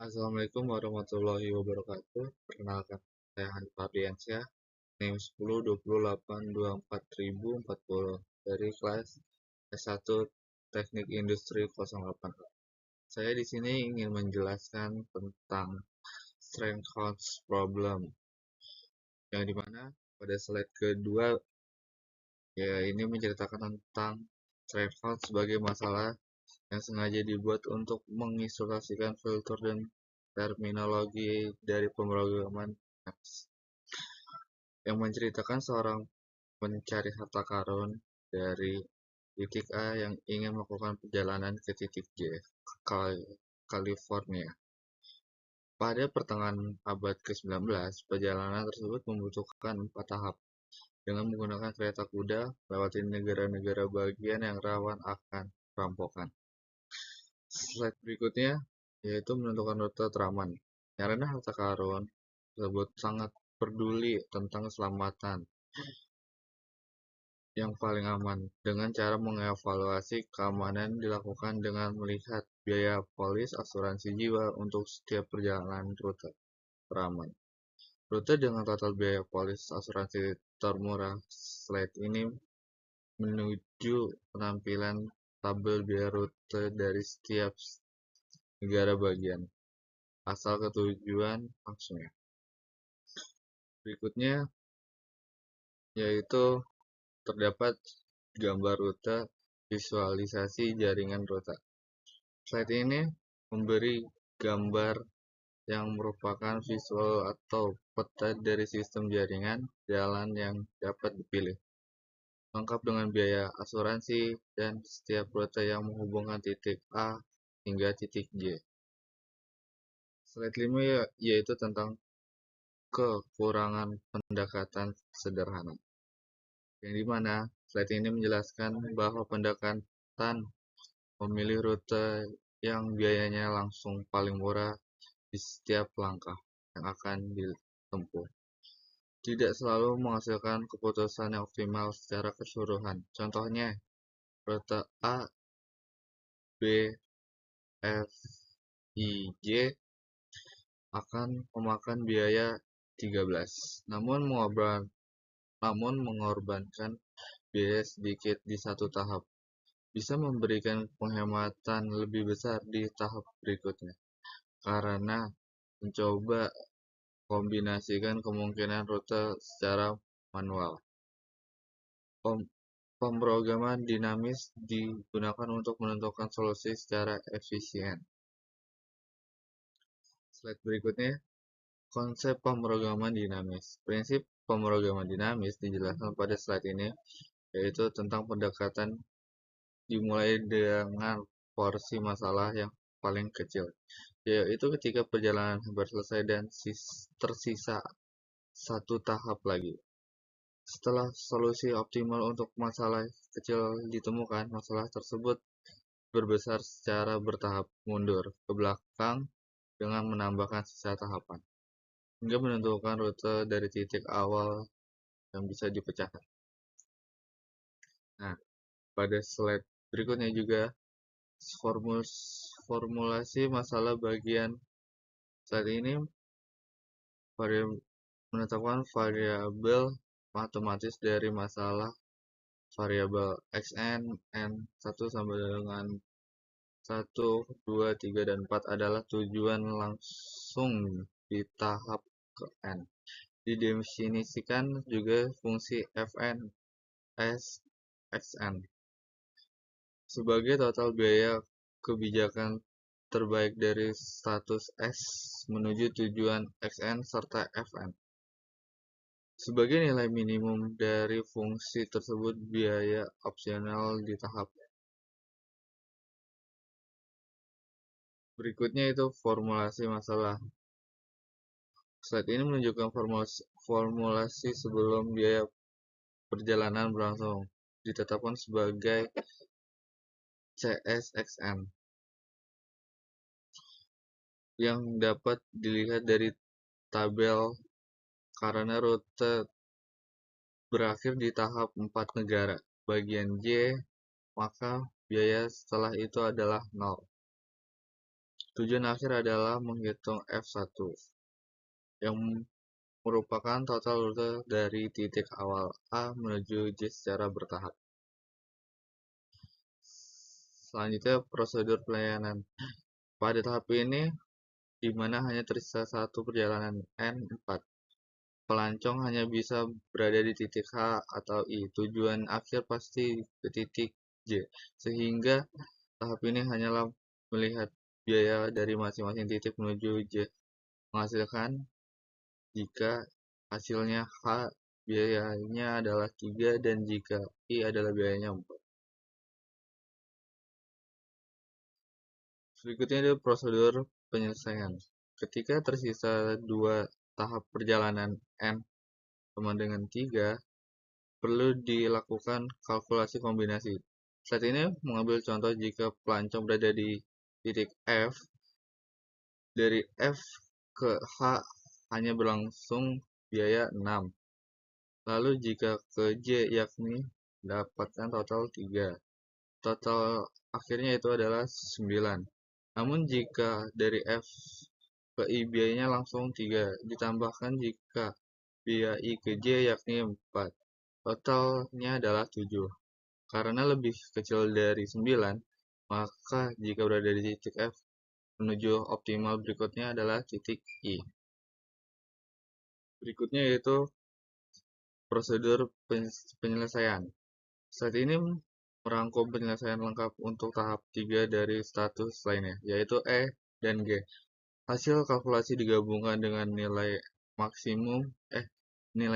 Assalamualaikum warahmatullahi wabarakatuh. Perkenalkan, saya Hanif Ardiansyah, NIM 10 28 24 040 dari kelas S1 Teknik Industri 08. Saya di sini ingin menjelaskan tentang Strengths Problem, yang dimana pada slide kedua ya ini menceritakan tentang Strengths sebagai masalah yang sengaja dibuat untuk mengisolasikan filter dan terminologi dari pemrograman yang menceritakan seorang pencari harta karun dari titik A yang ingin melakukan perjalanan ke titik J, California. Pada pertengahan abad ke-19, perjalanan tersebut membutuhkan 4 tahap dengan menggunakan kereta kuda melewati negara-negara bagian yang rawan akan perampokan. Slide berikutnya yaitu menentukan rute teraman. Karena harta karun tersebut sangat peduli tentang keselamatan yang paling aman dengan cara mengevaluasi keamanan dilakukan dengan melihat biaya polis asuransi jiwa untuk setiap perjalanan rute teraman. Rute dengan total biaya polis asuransi termurah. Slide ini menuju penampilan tabel biaya rute dari setiap negara bagian asal ke tujuan langsungnya. Berikutnya yaitu terdapat gambar rute visualisasi jaringan rute. Slide ini memberi gambar yang merupakan visual atau peta dari sistem jaringan jalan yang dapat dipilih, lengkap dengan biaya asuransi dan setiap rute yang menghubungkan titik A hingga titik J. Slide 5 yaitu tentang kekurangan pendekatan sederhana, yang dimana slide ini menjelaskan bahwa pendekatan memilih rute yang biayanya langsung paling murah di setiap langkah yang akan ditempuh tidak selalu menghasilkan keputusan yang optimal secara keseluruhan. Contohnya, rute A, B, F, I, J akan memakan biaya 13, namun mengorbankan biaya sedikit di satu tahap bisa memberikan penghematan lebih besar di tahap berikutnya karena mencoba kombinasikan kemungkinan rute secara manual. Pemrograman dinamis digunakan untuk menentukan solusi secara efisien. Slide berikutnya, konsep pemrograman dinamis. Prinsip pemrograman dinamis dijelaskan pada slide ini, yaitu tentang pendekatan dimulai dengan porsi masalah yang paling kecil, yaitu ketika perjalanan hampir selesai dan tersisa satu tahap lagi. Setelah solusi optimal untuk masalah kecil ditemukan, masalah tersebut berbesar secara bertahap mundur ke belakang dengan menambahkan sisa tahapan, hingga menentukan rute dari titik awal yang bisa dipecahkan. Nah, pada slide berikutnya juga formulasi masalah bagian saat ini menetapkan variabel matematis dari masalah variabel xn, n1 sampai dengan 1, 2, 3, dan 4 adalah tujuan langsung di tahap ke n. Didefinisikan juga fungsi fn s xn sebagai total biaya kebijakan terbaik dari status S menuju tujuan xn serta fn. Sebagai nilai minimum dari fungsi tersebut biaya opsional di tahap. Berikutnya itu formulasi masalah. Slide ini menunjukkan formulasi sebelum biaya perjalanan berlangsung ditetapkan sebagai CSXN yang dapat dilihat dari tabel karena rute berakhir di tahap 4 negara bagian J, maka biaya setelah itu adalah 0. Tujuan akhir adalah menghitung F1, yang merupakan total rute dari titik awal A menuju J secara bertahap. Selanjutnya, prosedur pelayanan. Pada tahap ini, di mana hanya tersisa satu perjalanan N4, pelancong hanya bisa berada di titik H atau I. Tujuan akhir pasti ke titik J, sehingga tahap ini hanyalah melihat biaya dari masing-masing titik menuju J, menghasilkan jika hasilnya H biayanya adalah 3 dan jika I adalah biayanya 4. Berikutnya adalah prosedur penyelesaian. Ketika tersisa 2 tahap perjalanan N sama dengan 3, perlu dilakukan kalkulasi kombinasi. Saat ini mengambil contoh jika pelancong berada di titik F, dari F ke H hanya berlangsung biaya 6. Lalu jika ke J, yakni dapatkan total 3. Total akhirnya itu adalah 9. Namun jika dari F ke I biayanya langsung 3, ditambahkan jika biaya I ke J yakni 4. Totalnya adalah 7. Karena lebih kecil dari 9, maka jika berada di titik F, menuju optimal berikutnya adalah titik I. Berikutnya yaitu prosedur penyelesaian. Saat ini merangkum penyelesaian lengkap untuk tahap 3 dari status lainnya, yaitu E dan G. Hasil kalkulasi digabungkan dengan nilai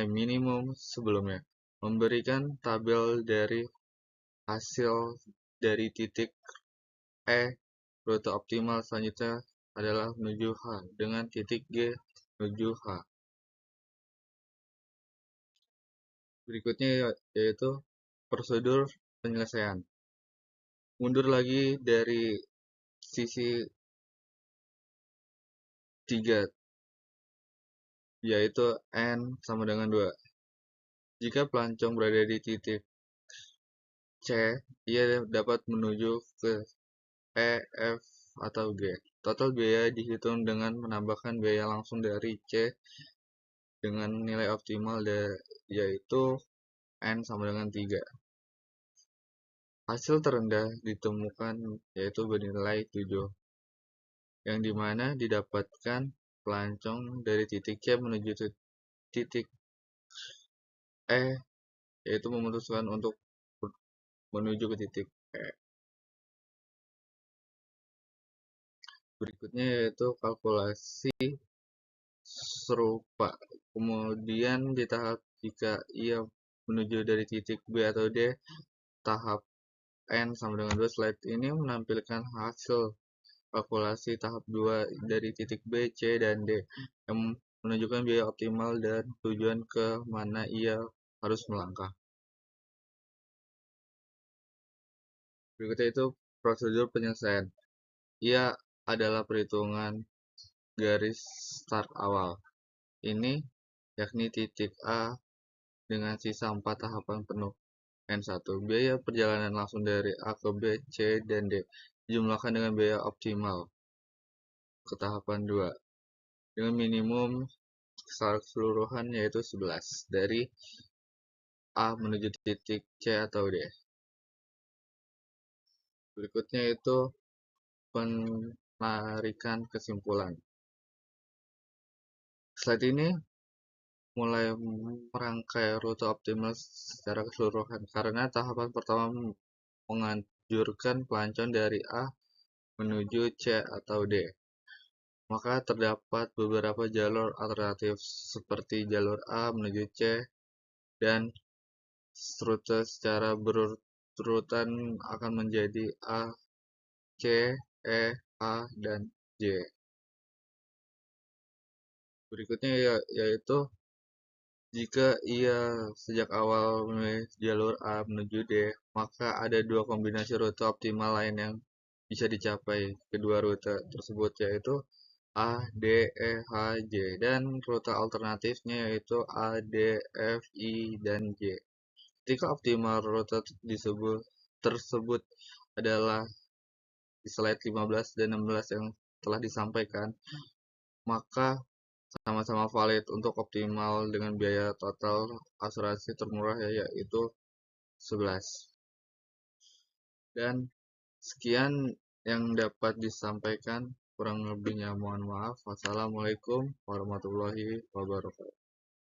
minimum sebelumnya, memberikan tabel dari hasil dari titik E. Rute optimal selanjutnya adalah menuju H dengan titik G menuju H. Berikutnya yaitu prosedur penyelesaian. Mundur lagi dari sisi 3, yaitu N sama dengan 2. Jika pelancong berada di titik C, ia dapat menuju ke E, F, atau G. Total biaya dihitung dengan menambahkan biaya langsung dari C dengan nilai optimal yaitu N sama dengan 3. Hasil terendah ditemukan yaitu bernilai 7, yang dimana didapatkan pelancong dari titik C menuju titik E, yaitu memutuskan untuk menuju ke titik E. Berikutnya yaitu kalkulasi serupa. Kemudian di tahap jika ia menuju dari titik B atau D, tahap N sama dengan 2. Slide ini menampilkan hasil kalkulasi tahap 2 dari titik B, C, dan D yang menunjukkan biaya optimal dan tujuan ke mana ia harus melangkah. Berikutnya itu prosedur penyelesaian. Ia adalah perhitungan garis start awal. Ini yakni titik A dengan sisa 4 tahapan penuh N1. Biaya perjalanan langsung dari A ke B, C, dan D dijumlahkan dengan biaya optimal ke tahapan 2 dengan minimum keseluruhan yaitu 11 dari A menuju titik C atau D. Berikutnya itu penarikan kesimpulan. Slide ini mulai merangkai rute optimal secara keseluruhan karena tahapan pertama menganjurkan pelancong dari A menuju C atau D. Maka terdapat beberapa jalur alternatif seperti jalur A menuju C dan rute secara berurutan akan menjadi A, C, E, A, dan J. Berikutnya yaitu jika ia sejak awal memilih jalur A menuju D, maka ada 2 kombinasi rute optimal lain yang bisa dicapai. Kedua rute tersebut yaitu A, D, E, H, J, dan rute alternatifnya yaitu A, D, F, I, dan J. Ketika optimal rute tersebut adalah di slide 15 dan 16 yang telah disampaikan, maka sama-sama valid untuk optimal dengan biaya total asuransi termurah ya, yaitu 11. Dan sekian yang dapat disampaikan, kurang lebihnya mohon maaf. Wassalamualaikum warahmatullahi wabarakatuh.